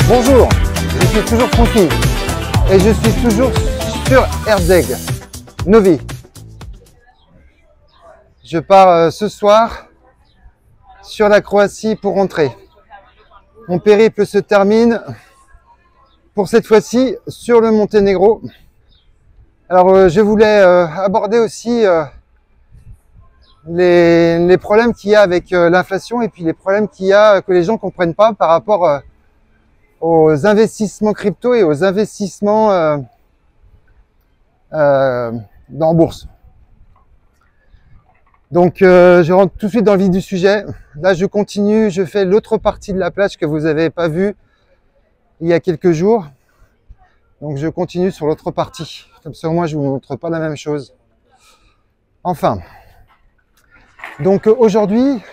Bonjour, je suis toujours Francky et je suis toujours sur Erdeg, Novi. Je pars ce soir sur la Croatie pour rentrer. Mon périple se termine pour cette fois-ci sur le Monténégro. Alors je voulais aborder aussi les problèmes qu'il y a avec l'inflation et puis les problèmes qu'il y a que les gens ne comprennent pas par rapport aux investissements crypto et aux investissements en bourse. Donc je rentre tout de suite dans le vif du sujet. Là je continue, je fais l'autre partie de la plage que vous n'avez pas vue il y a quelques jours. Donc je continue sur l'autre partie. Comme ça au moins je ne vous montre pas la même chose. Enfin. Donc aujourd'hui,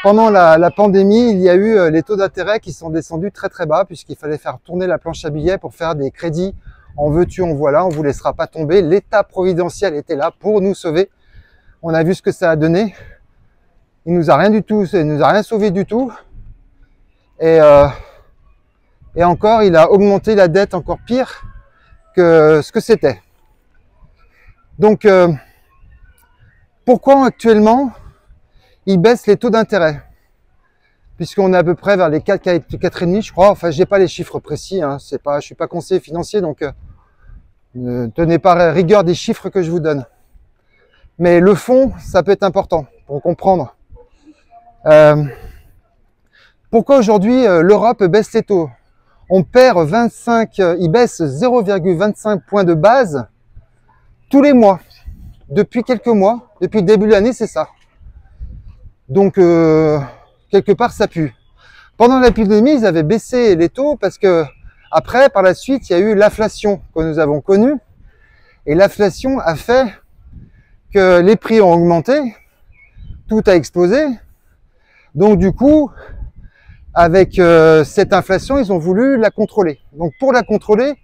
pendant la pandémie, il y a eu les taux d'intérêt qui sont descendus très très bas puisqu'il fallait faire tourner la planche à billets pour faire des crédits. En veux-tu, en voilà, on ne vous laissera pas tomber. L'État providentiel était là pour nous sauver. On a vu ce que ça a donné. Il nous a rien du tout, il nous a rien sauvé du tout. Et encore, il a augmenté la dette encore pire que ce que c'était. Donc, pourquoi actuellement il baisse les taux d'intérêt? Puisqu'on est à peu près vers les 4,5, je crois. Enfin, j'ai pas les chiffres précis. Hein. Je suis pas conseiller financier, donc ne tenez pas rigueur des chiffres que je vous donne. Mais le fond, ça peut être important pour comprendre. Pourquoi aujourd'hui l'Europe baisse les taux? On perd il baisse 0,25 points de base tous les mois. Depuis quelques mois, depuis le début de l'année, c'est ça. Donc, quelque part, ça pue. Pendant l'épidémie, ils avaient baissé les taux parce que après, par la suite, il y a eu l'inflation que nous avons connue. Et l'inflation a fait que les prix ont augmenté, tout a explosé. Donc du coup, avec cette inflation, ils ont voulu la contrôler. Donc pour la contrôler,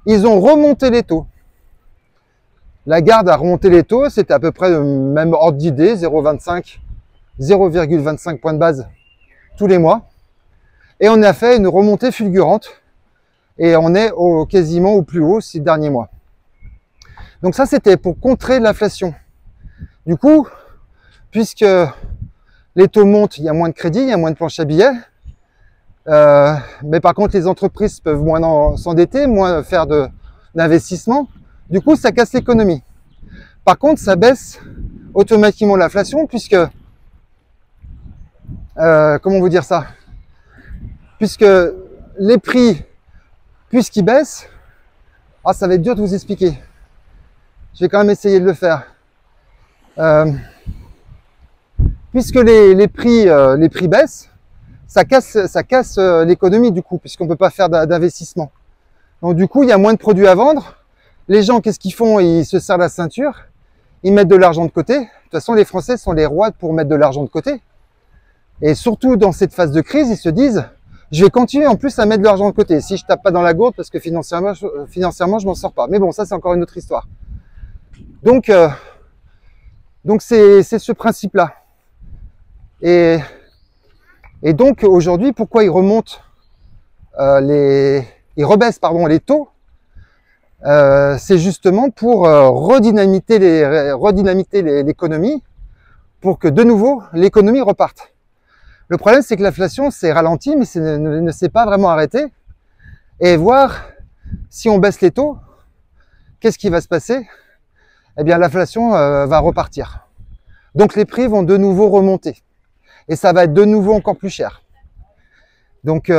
ils ont remonté les taux. Lagarde a remonté les taux, c'était à peu près le même ordre d'idée, 0,25 points de base tous les mois. Et on a fait une remontée fulgurante et on est quasiment au plus haut ces derniers mois. Donc ça, c'était pour contrer l'inflation. Du coup, puisque les taux montent, il y a moins de crédit, il y a moins de planches à billets. Mais par contre, les entreprises peuvent moins s'endetter, moins faire d'investissement. Du coup, ça casse l'économie. Par contre, ça baisse automatiquement l'inflation puisque, comment vous dire ça? Puisque les prix, puisqu'ils baissent, ça va être dur de vous expliquer. Je vais quand même essayer de le faire. Puisque les prix baissent, ça casse l'économie du coup, puisqu'on ne peut pas faire d'investissement. Donc du coup, il y a moins de produits à vendre. Les gens, qu'est-ce qu'ils font? Ils se serrent la ceinture, ils mettent de l'argent de côté. De toute façon, les Français sont les rois pour mettre de l'argent de côté. Et surtout dans cette phase de crise, ils se disent, je vais continuer en plus à mettre de l'argent de côté. Si je tape pas dans la gourde, parce que financièrement, je m'en sors pas. Mais bon, ça c'est encore une autre histoire. Donc c'est ce principe-là. Et donc aujourd'hui, pourquoi ils remontent ils rebaissent les taux? C'est justement pour redynamiter l'économie, pour que de nouveau l'économie reparte. Le problème, c'est que l'inflation s'est ralentie, mais ne s'est pas vraiment arrêtée. Et voir si on baisse les taux, qu'est-ce qui va se passer? Eh bien, l'inflation va repartir. Donc les prix vont de nouveau remonter. Et ça va être de nouveau encore plus cher. Donc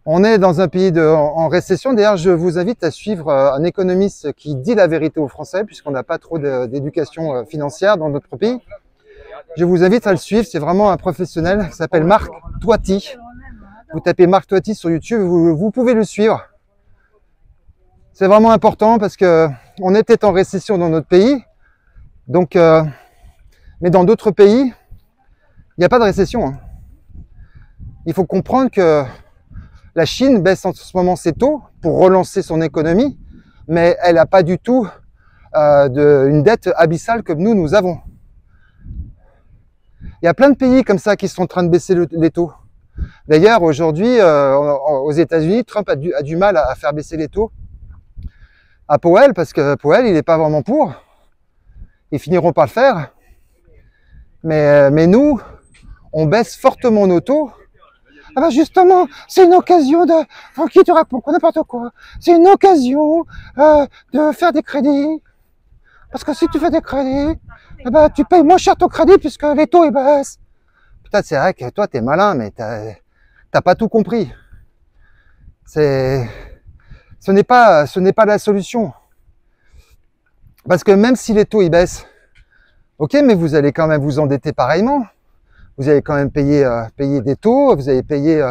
on est dans un pays en récession. D'ailleurs, je vous invite à suivre un économiste qui dit la vérité aux Français, puisqu'on n'a pas trop d'éducation financière dans notre pays. Je vous invite à le suivre. C'est vraiment un professionnel qui s'appelle Marc Toiti. Vous tapez Marc Toiti sur YouTube, vous pouvez le suivre. C'est vraiment important parce que on est peut-être en récession dans notre pays. Donc, mais dans d'autres pays, il n'y a pas de récession. Hein. Il faut comprendre que la Chine baisse en ce moment ses taux pour relancer son économie, mais elle n'a pas du tout une dette abyssale comme nous avons. Il y a plein de pays comme ça qui sont en train de baisser les taux. D'ailleurs, aujourd'hui, aux États-Unis, Trump a du mal à faire baisser les taux à Powell, parce que Powell, il n'est pas vraiment pour. Ils finiront par le faire. Mais nous, on baisse fortement nos taux. Ah ben justement, c'est une occasion de... Enfin, qui te raconte n'importe quoi. C'est une occasion de faire des crédits. Parce que si tu fais des crédits, eh ben, tu payes moins cher ton crédit puisque les taux ils baissent. Putain, c'est vrai que toi, t'es malin, mais t'as pas tout compris. Ce n'est pas la solution. Parce que même si les taux ils baissent, ok, mais vous allez quand même vous endetter pareillement. Vous allez quand même payer des taux, vous allez payer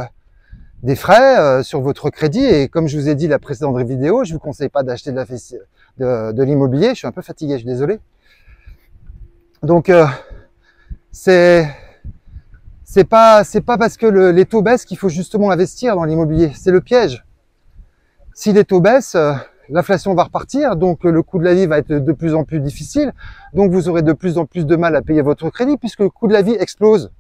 des frais sur votre crédit. Et comme je vous ai dit la précédente vidéo, je vous conseille pas d'acheter de l'immobilier. Je suis un peu fatigué, je suis désolé. Donc c'est pas parce que les taux baissent qu'il faut justement investir dans l'immobilier. C'est le piège. Si les taux baissent, l'inflation va repartir, donc le coût de la vie va être de plus en plus difficile. Donc vous aurez de plus en plus de mal à payer votre crédit puisque le coût de la vie explose.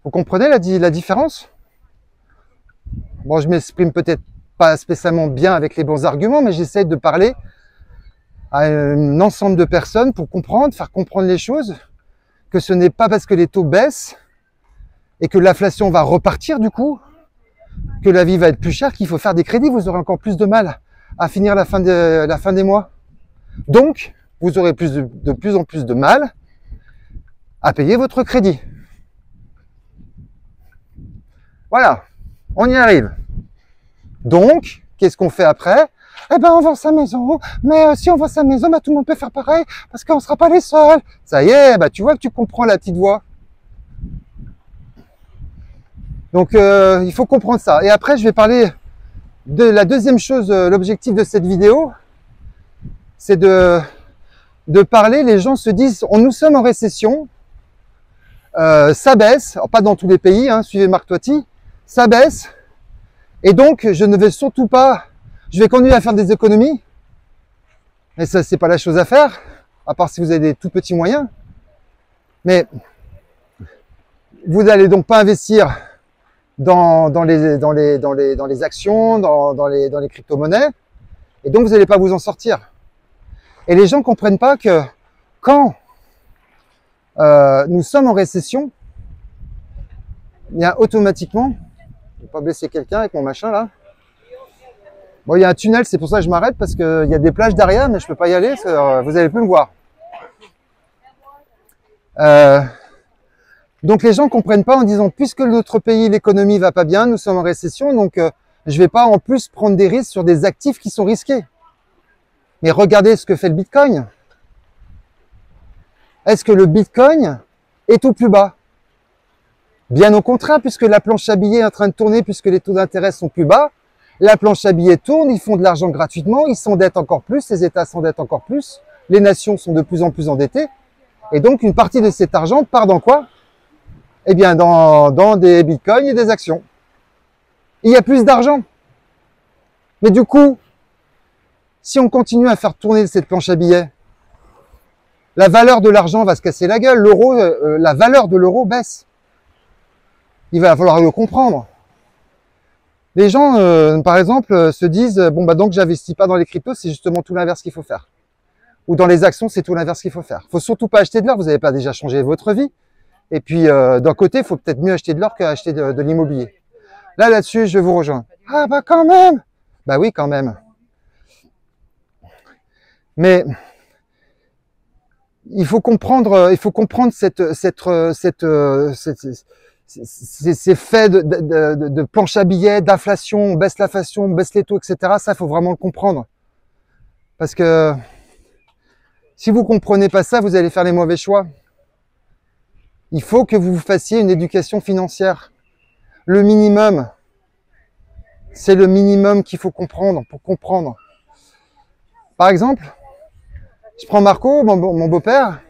Vous comprenez la différence? Bon, je m'exprime peut-être pas spécialement bien avec les bons arguments, mais j'essaie de parler à un ensemble de personnes pour comprendre, faire comprendre les choses, que ce n'est pas parce que les taux baissent et que l'inflation va repartir du coup, que la vie va être plus chère, qu'il faut faire des crédits. Vous aurez encore plus de mal à finir la fin des mois. Donc, vous aurez de plus en plus de mal à payer votre crédit. Voilà, on y arrive. Donc, qu'est-ce qu'on fait après? Eh ben, on vend sa maison, mais si on vend sa maison, bah, tout le monde peut faire pareil, parce qu'on ne sera pas les seuls. Ça y est, bah, tu vois que tu comprends la petite voix. Donc, il faut comprendre ça. Et après, je vais parler de la deuxième chose, l'objectif de cette vidéo, c'est de parler, les gens se disent, nous sommes en récession, ça baisse, pas dans tous les pays, hein, suivez Marc Toiti, ça baisse, et donc je ne vais surtout pas, je vais continuer à faire des économies, mais ça c'est pas la chose à faire, à part si vous avez des tout petits moyens, mais vous n'allez donc pas investir dans les actions, dans les crypto-monnaies, et donc vous n'allez pas vous en sortir. Et les gens ne comprennent pas que quand nous sommes en récession, il y a automatiquement, je ne vais pas blesser quelqu'un avec mon machin là. Bon, il y a un tunnel, c'est pour ça que je m'arrête parce qu'il y a des plages derrière, mais je ne peux pas y aller, vous n'allez plus me voir. Donc les gens ne comprennent pas en disant, puisque notre pays, l'économie va pas bien, nous sommes en récession, donc je ne vais pas en plus prendre des risques sur des actifs qui sont risqués. Mais regardez ce que fait le Bitcoin. Est-ce que le Bitcoin est au plus bas? Bien au contraire, puisque la planche à billets est en train de tourner, puisque les taux d'intérêt sont plus bas, la planche à billets tourne, ils font de l'argent gratuitement, ils s'endettent encore plus, les États s'endettent encore plus, les nations sont de plus en plus endettées, et donc une partie de cet argent part dans quoi? Eh bien dans des Bitcoins et des actions. Il y a plus d'argent. Mais du coup, si on continue à faire tourner cette planche à billets, la valeur de l'argent va se casser la gueule. L'euro, la valeur de l'euro baisse. Il va falloir le comprendre. Les gens, par exemple, se disent, bon, bah, donc j'investis pas dans les cryptos, c'est justement tout l'inverse qu'il faut faire. Ou dans les actions, c'est tout l'inverse qu'il faut faire. Faut surtout pas acheter de l'or, vous n'avez pas déjà changé votre vie. Et puis, d'un côté, il faut peut-être mieux acheter de l'or qu'acheter de l'immobilier. Là-dessus, je vous rejoins. Ah, bah, quand même! Bah oui, quand même. Mais, il faut comprendre ces faits de planche à billets, d'inflation, on baisse l'inflation, on baisse les taux, etc. Ça, il faut vraiment le comprendre. Parce que si vous comprenez pas ça, vous allez faire les mauvais choix. Il faut que vous fassiez une éducation financière. Le minimum, c'est le minimum qu'il faut comprendre pour comprendre. Par exemple, je prends Marco, mon beau-père.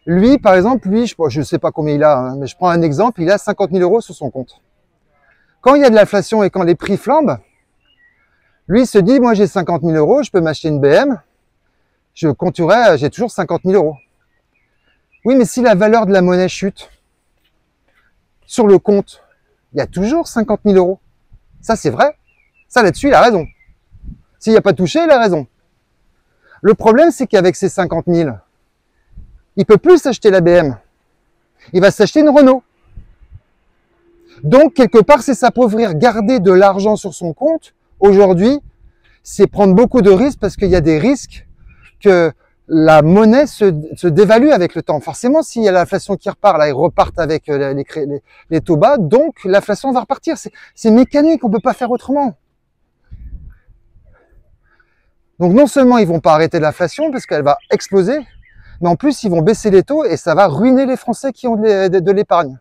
Lui, par exemple, je ne sais pas combien il a, hein, mais je prends un exemple, il a 50 000 € sur son compte. Quand il y a de l'inflation et quand les prix flambent, lui il se dit, moi j'ai 50 000 €, je peux m'acheter une BM, j'ai toujours 50 000 €. Oui, mais si la valeur de la monnaie chute, sur le compte, il y a toujours 50 000 euros. Ça, c'est vrai. Ça, là-dessus, il a raison. S'il n'y a pas touché, il a raison. Le problème, c'est qu'avec ces 50 000, il peut plus s'acheter la BM. Il va s'acheter une Renault. Donc, quelque part, c'est s'appauvrir. Garder de l'argent sur son compte, aujourd'hui, c'est prendre beaucoup de risques parce qu'il y a des risques que la monnaie se dévalue avec le temps. Forcément, s'il y a l'inflation qui repart, là, ils repartent avec les taux bas, donc l'inflation va repartir. C'est mécanique, on ne peut pas faire autrement. Donc, non seulement ils vont pas arrêter l'inflation parce qu'elle va exploser, mais en plus, ils vont baisser les taux et ça va ruiner les Français qui ont de l'épargne.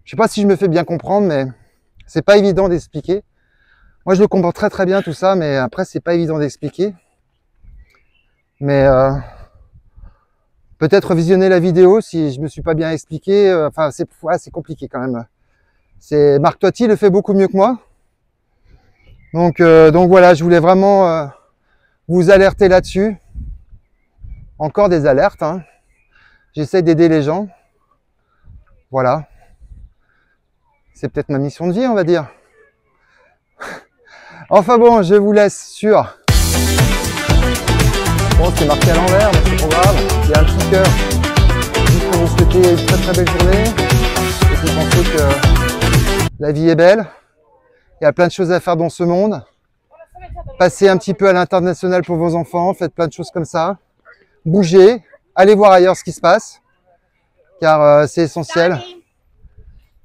Je sais pas si je me fais bien comprendre, mais c'est pas évident d'expliquer. Moi, je le comprends très très bien tout ça, mais après, c'est pas évident d'expliquer. Mais peut-être visionner la vidéo si je me suis pas bien expliqué. Enfin, c'est compliqué quand même. Marc Toiti le fait beaucoup mieux que moi. Donc voilà, je voulais vraiment vous alerter là-dessus. Encore des alertes. Hein. J'essaie d'aider les gens. Voilà. C'est peut-être ma mission de vie, on va dire. Enfin bon, je vous laisse sur... Bon, c'est marqué à l'envers, mais c'est pas grave. Il y a un petit cœur. Juste pour vous souhaiter une très très belle journée. Et puis penser que la vie est belle. Il y a plein de choses à faire dans ce monde. Passez un petit peu à l'international pour vos enfants. Faites plein de choses comme ça. Bougez. Allez voir ailleurs ce qui se passe. Car c'est essentiel.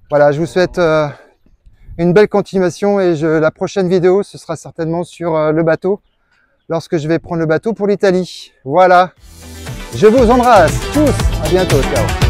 Voilà, je vous souhaite une belle continuation et la prochaine vidéo, ce sera certainement sur le bateau, lorsque je vais prendre le bateau pour l'Italie. Voilà, je vous embrasse tous, à bientôt, ciao.